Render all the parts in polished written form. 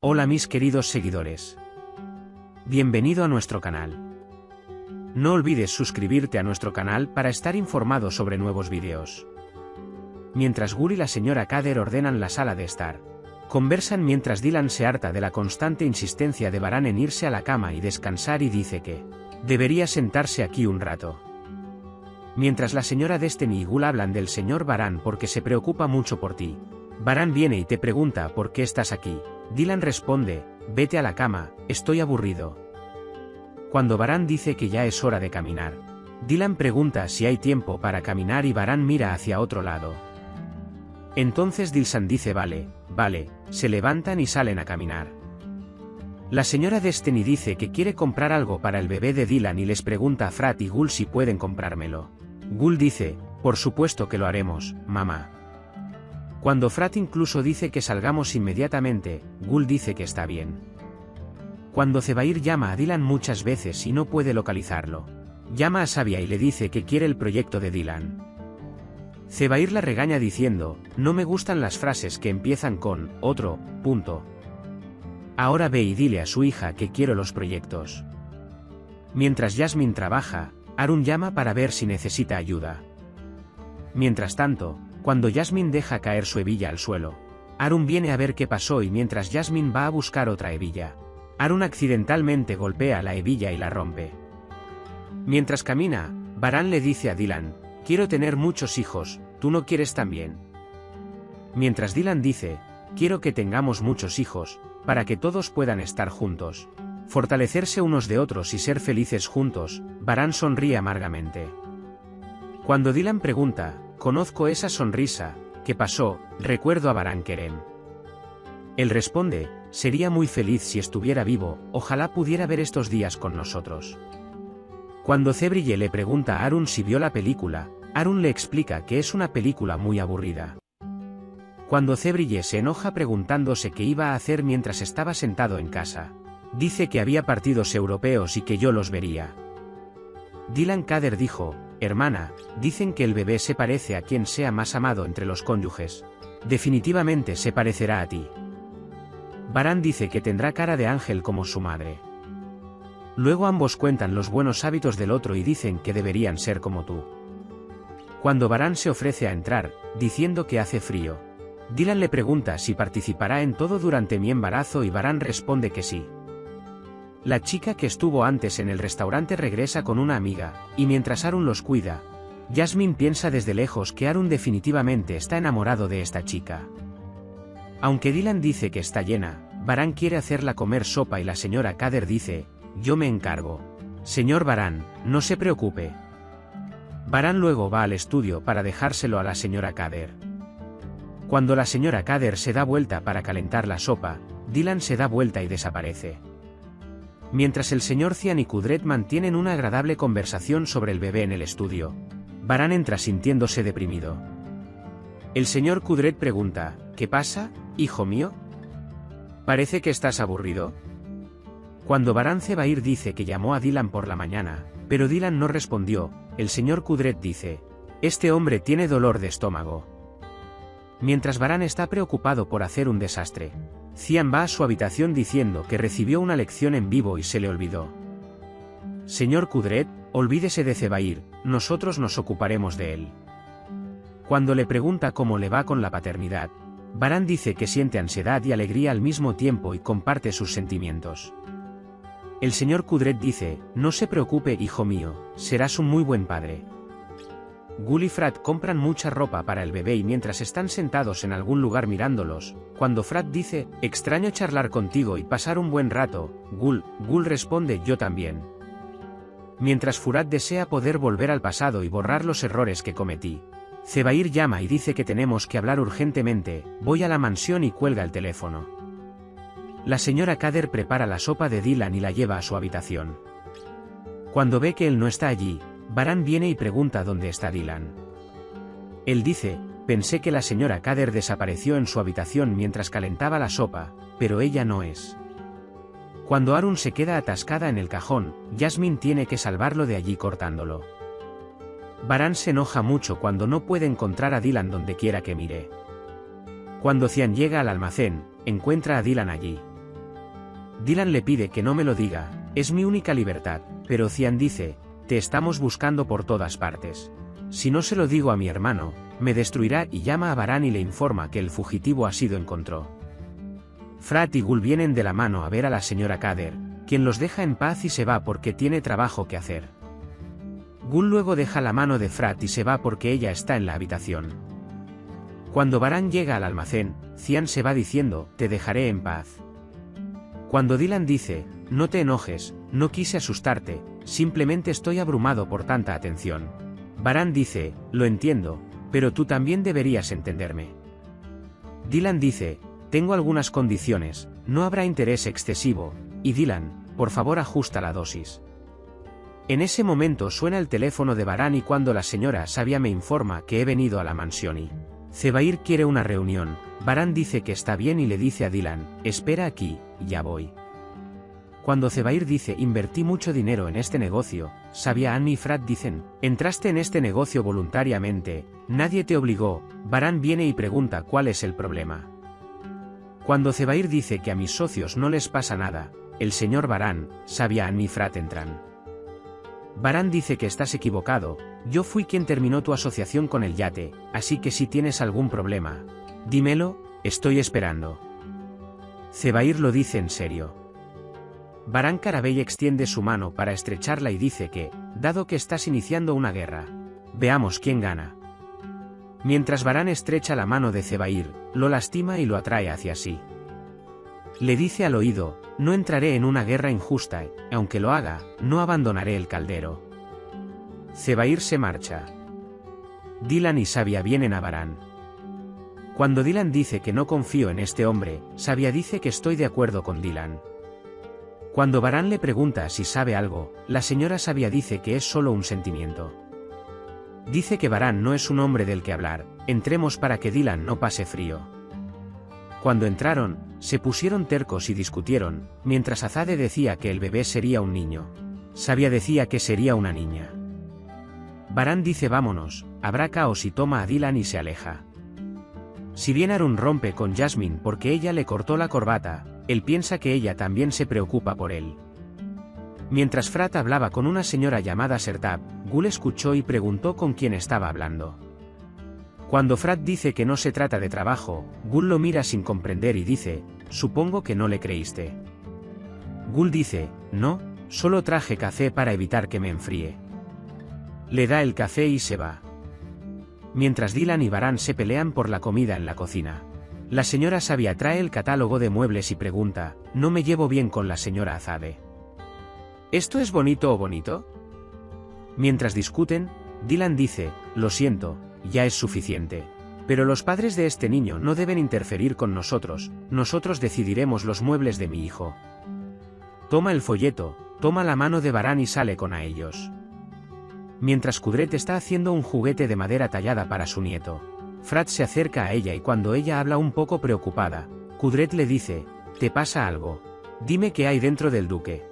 Hola mis queridos seguidores. Bienvenido a nuestro canal. No olvides suscribirte a nuestro canal para estar informado sobre nuevos vídeos. Mientras Gul y la señora Kader ordenan la sala de estar, conversan mientras Dylan se harta de la constante insistencia de Baran en irse a la cama y descansar y dice que debería sentarse aquí un rato. Mientras la señora Destiny y Gul hablan del señor Baran porque se preocupa mucho por ti, Baran viene y te pregunta por qué estás aquí. Dylan responde, vete a la cama, estoy aburrido. Cuando Baran dice que ya es hora de caminar, Dylan pregunta si hay tiempo para caminar y Baran mira hacia otro lado. Entonces Dylan dice vale, se levantan y salen a caminar. La señora Destiny dice que quiere comprar algo para el bebé de Dylan y les pregunta a Frat y Gul si pueden comprármelo. Gul dice, por supuesto que lo haremos, mamá. Cuando Frat incluso dice que salgamos inmediatamente, Gul dice que está bien. Cuando Zebair llama a Dylan muchas veces y no puede localizarlo, llama a Sabia y le dice que quiere el proyecto de Dylan. Zebair la regaña diciendo, no me gustan las frases que empiezan con, otro, punto. Ahora ve y dile a su hija que quiero los proyectos. Mientras Jasmine trabaja, Arun llama para ver si necesita ayuda. Mientras tanto, cuando Jasmine deja caer su hebilla al suelo, Arun viene a ver qué pasó y mientras Jasmine va a buscar otra hebilla, Arun accidentalmente golpea la hebilla y la rompe. Mientras camina, Baran le dice a Dylan, quiero tener muchos hijos, ¿tú no quieres también? Mientras Dylan dice, quiero que tengamos muchos hijos, para que todos puedan estar juntos, fortalecerse unos de otros y ser felices juntos, Baran sonríe amargamente. Cuando Dylan pregunta, conozco esa sonrisa, ¿qué pasó? Recuerdo a Baran Kerem. Él responde, sería muy feliz si estuviera vivo, ojalá pudiera ver estos días con nosotros. Cuando Zebrille le pregunta a Arun si vio la película, Arun le explica que es una película muy aburrida. Cuando Zebrille se enoja preguntándose qué iba a hacer mientras estaba sentado en casa, dice que había partidos europeos y que yo los vería. Dylan Kader dijo, hermana, dicen que el bebé se parece a quien sea más amado entre los cónyuges. Definitivamente se parecerá a ti. Baran dice que tendrá cara de ángel como su madre. Luego ambos cuentan los buenos hábitos del otro y dicen que deberían ser como tú. Cuando Baran se ofrece a entrar, diciendo que hace frío, Dylan le pregunta si participará en todo durante mi embarazo y Baran responde que sí. La chica que estuvo antes en el restaurante regresa con una amiga, y mientras Arun los cuida, Jasmine piensa desde lejos que Arun definitivamente está enamorado de esta chica. Aunque Dylan dice que está llena, Baran quiere hacerla comer sopa y la señora Kader dice, yo me encargo. Señor Baran, no se preocupe. Baran luego va al estudio para dejárselo a la señora Kader. Cuando la señora Kader se da vuelta para calentar la sopa, Dylan se da vuelta y desaparece. Mientras el señor Cian y Kudret mantienen una agradable conversación sobre el bebé en el estudio, Baran entra sintiéndose deprimido. El señor Kudret pregunta, ¿qué pasa, hijo mío? Parece que estás aburrido. Cuando Baran Zebair dice que llamó a Dylan por la mañana, pero Dylan no respondió, el señor Kudret dice, este hombre tiene dolor de estómago. Mientras Baran está preocupado por hacer un desastre, Cian va a su habitación diciendo que recibió una lección en vivo y se le olvidó. Señor Kudret, olvídese de Zebair, nosotros nos ocuparemos de él. Cuando le pregunta cómo le va con la paternidad, Baran dice que siente ansiedad y alegría al mismo tiempo y comparte sus sentimientos. El señor Kudret dice, no se preocupe hijo mío, serás un muy buen padre. Gul y Frat compran mucha ropa para el bebé y mientras están sentados en algún lugar mirándolos, cuando Frat dice, extraño charlar contigo y pasar un buen rato, Gul responde yo también. Mientras Furat desea poder volver al pasado y borrar los errores que cometí, Zebair llama y dice que tenemos que hablar urgentemente, voy a la mansión y cuelga el teléfono. La señora Kader prepara la sopa de Dylan y la lleva a su habitación. Cuando ve que él no está allí, Baran viene y pregunta dónde está Dylan. Él dice, pensé que la señora Kader desapareció en su habitación mientras calentaba la sopa, pero ella no es. Cuando Arun se queda atascada en el cajón, Jasmine tiene que salvarlo de allí cortándolo. Baran se enoja mucho cuando no puede encontrar a Dylan donde quiera que mire. Cuando Cian llega al almacén, encuentra a Dylan allí. Dylan le pide que no me lo diga, es mi única libertad, pero Cian dice, te estamos buscando por todas partes. Si no se lo digo a mi hermano, me destruirá y llama a Baran y le informa que el fugitivo ha sido encontrado. Frat y Gul vienen de la mano a ver a la señora Kader, quien los deja en paz y se va porque tiene trabajo que hacer. Gul luego deja la mano de Frat y se va porque ella está en la habitación. Cuando Baran llega al almacén, Cian se va diciendo, te dejaré en paz. Cuando Dylan dice, no te enojes, no quise asustarte, simplemente estoy abrumado por tanta atención. Baran dice, lo entiendo, pero tú también deberías entenderme. Dylan dice, tengo algunas condiciones, no habrá interés excesivo, y Dylan, por favor ajusta la dosis. En ese momento suena el teléfono de Baran y cuando la señora Sabia me informa que he venido a la mansión y Zebair quiere una reunión, Baran dice que está bien y le dice a Dylan, espera aquí, ya voy. Cuando Zebair dice invertí mucho dinero en este negocio, Sabia, Annie y Frat dicen, entraste en este negocio voluntariamente, nadie te obligó, Baran viene y pregunta cuál es el problema. Cuando Zebair dice que a mis socios no les pasa nada, el señor Baran, Sabia, Annie y Frat entran. Baran dice que estás equivocado, yo fui quien terminó tu asociación con el yate, así que si tienes algún problema, dímelo, estoy esperando. Zebair lo dice en serio. Baran Karabey extiende su mano para estrecharla y dice que, dado que estás iniciando una guerra, veamos quién gana. Mientras Baran estrecha la mano de Zebair, lo lastima y lo atrae hacia sí. Le dice al oído, no entraré en una guerra injusta, aunque lo haga, no abandonaré el caldero. Zebair se marcha. Dylan y Sabia vienen a Baran. Cuando Dylan dice que no confío en este hombre, Sabia dice que estoy de acuerdo con Dylan. Cuando Baran le pregunta si sabe algo, la señora Sabia dice que es solo un sentimiento. Dice que Baran no es un hombre del que hablar, entremos para que Dylan no pase frío. Cuando entraron, se pusieron tercos y discutieron, mientras Azade decía que el bebé sería un niño. Sabia decía que sería una niña. Baran dice vámonos, habrá caos y toma a Dylan y se aleja. Si bien Arun rompe con Jasmine porque ella le cortó la corbata, él piensa que ella también se preocupa por él. Mientras Frat hablaba con una señora llamada Sertab, Gul escuchó y preguntó con quién estaba hablando. Cuando Frat dice que no se trata de trabajo, Gul lo mira sin comprender y dice, supongo que no le creíste. Gul dice, no, solo traje café para evitar que me enfríe. Le da el café y se va. Mientras Dylan y Baran se pelean por la comida en la cocina. La señora Sabia trae el catálogo de muebles y pregunta, no me llevo bien con la señora Azade. ¿Esto es bonito o bonito? Mientras discuten, Dylan dice, lo siento, ya es suficiente. Pero los padres de este niño no deben interferir con nosotros decidiremos los muebles de mi hijo. Toma el folleto, toma la mano de Baran y sale con a ellos. Mientras Kudret está haciendo un juguete de madera tallada para su nieto, Frat se acerca a ella y cuando ella habla un poco preocupada, Kudret le dice, ¿te pasa algo? Dime qué hay dentro del duque.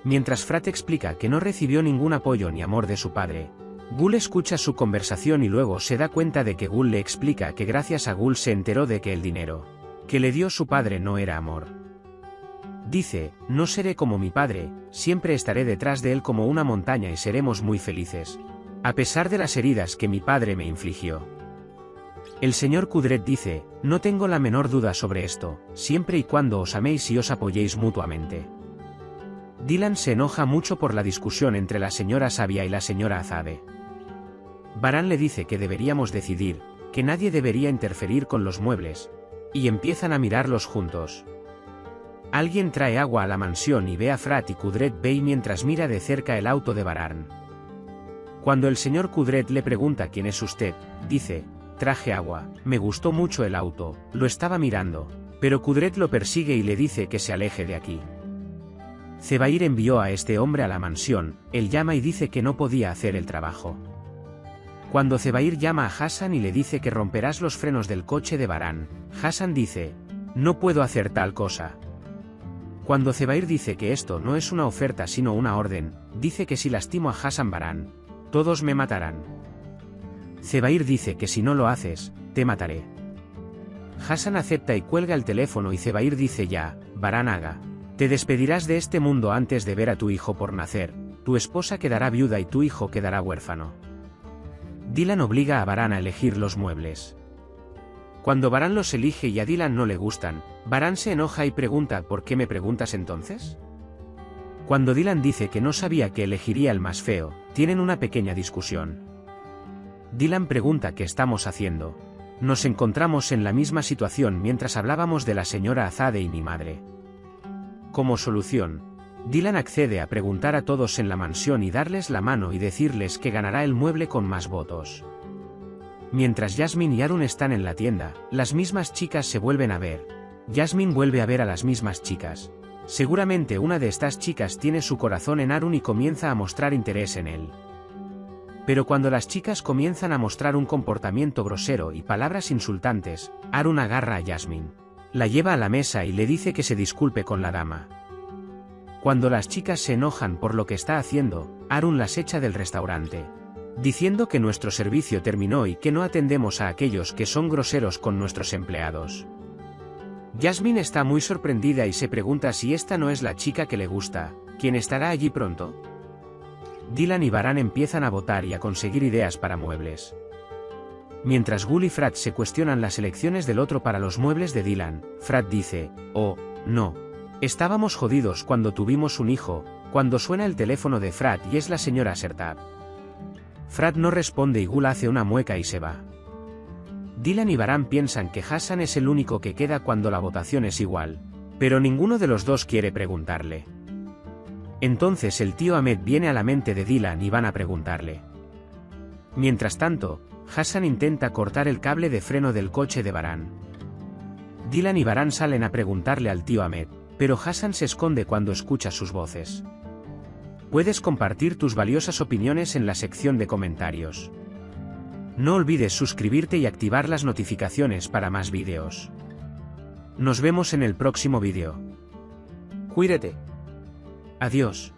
Mientras Frat explica que no recibió ningún apoyo ni amor de su padre, Gul escucha su conversación y luego se da cuenta de que Gul le explica que gracias a Gul se enteró de que el dinero que le dio su padre no era amor. Dice, no seré como mi padre, siempre estaré detrás de él como una montaña y seremos muy felices, a pesar de las heridas que mi padre me infligió. El señor Kudret dice, no tengo la menor duda sobre esto, siempre y cuando os améis y os apoyéis mutuamente. Dylan se enoja mucho por la discusión entre la señora Sabia y la señora Azade. Baran le dice que deberíamos decidir, que nadie debería interferir con los muebles, y empiezan a mirarlos juntos. Alguien trae agua a la mansión y ve a Frat y Kudret Bey mientras mira de cerca el auto de Baran. Cuando el señor Kudret le pregunta quién es usted, dice, traje agua, me gustó mucho el auto, lo estaba mirando, pero Kudret lo persigue y le dice que se aleje de aquí. Zebair envió a este hombre a la mansión, él llama y dice que no podía hacer el trabajo. Cuando Zebair llama a Hassan y le dice que romperás los frenos del coche de Baran, Hassan dice, no puedo hacer tal cosa. Cuando Zebair dice que esto no es una oferta sino una orden, dice que si lastimo a Hassan Baran, todos me matarán. Zebair dice que si no lo haces, te mataré. Hassan acepta y cuelga el teléfono y Zebair dice ya, Baran haga Te despedirás de este mundo antes de ver a tu hijo por nacer, tu esposa quedará viuda y tu hijo quedará huérfano. Dylan obliga a Baran a elegir los muebles. Cuando Baran los elige y a Dylan no le gustan, Baran se enoja y pregunta ¿por qué me preguntas entonces? Cuando Dylan dice que no sabía que elegiría el más feo, tienen una pequeña discusión. Dylan pregunta qué estamos haciendo. Nos encontramos en la misma situación mientras hablábamos de la señora Azade y mi madre. Como solución, Dylan accede a preguntar a todos en la mansión y darles la mano y decirles que ganará el mueble con más votos. Mientras Jasmine y Arun están en la tienda, las mismas chicas se vuelven a ver. Jasmine vuelve a ver a las mismas chicas. Seguramente una de estas chicas tiene su corazón en Arun y comienza a mostrar interés en él. Pero cuando las chicas comienzan a mostrar un comportamiento grosero y palabras insultantes, Arun agarra a Jasmine. La lleva a la mesa y le dice que se disculpe con la dama. Cuando las chicas se enojan por lo que está haciendo, Arun las echa del restaurante, diciendo que nuestro servicio terminó y que no atendemos a aquellos que son groseros con nuestros empleados. Jasmine está muy sorprendida y se pregunta si esta no es la chica que le gusta, ¿quién estará allí pronto? Dylan y Baran empiezan a votar y a conseguir ideas para muebles. Mientras Gul y Frat se cuestionan las elecciones del otro para los muebles de Dylan, Frat dice, oh, no. Estábamos jodidos cuando tuvimos un hijo, cuando suena el teléfono de Frat y es la señora Sertab. Frat no responde y Gul hace una mueca y se va. Dylan y Baran piensan que Hassan es el único que queda cuando la votación es igual, pero ninguno de los dos quiere preguntarle. Entonces el tío Ahmed viene a la mente de Dylan y van a preguntarle. Mientras tanto, Hassan intenta cortar el cable de freno del coche de Baran. Dylan y Baran salen a preguntarle al tío Ahmed, pero Hassan se esconde cuando escucha sus voces. Puedes compartir tus valiosas opiniones en la sección de comentarios. No olvides suscribirte y activar las notificaciones para más vídeos. Nos vemos en el próximo vídeo. Cuídate. Adiós.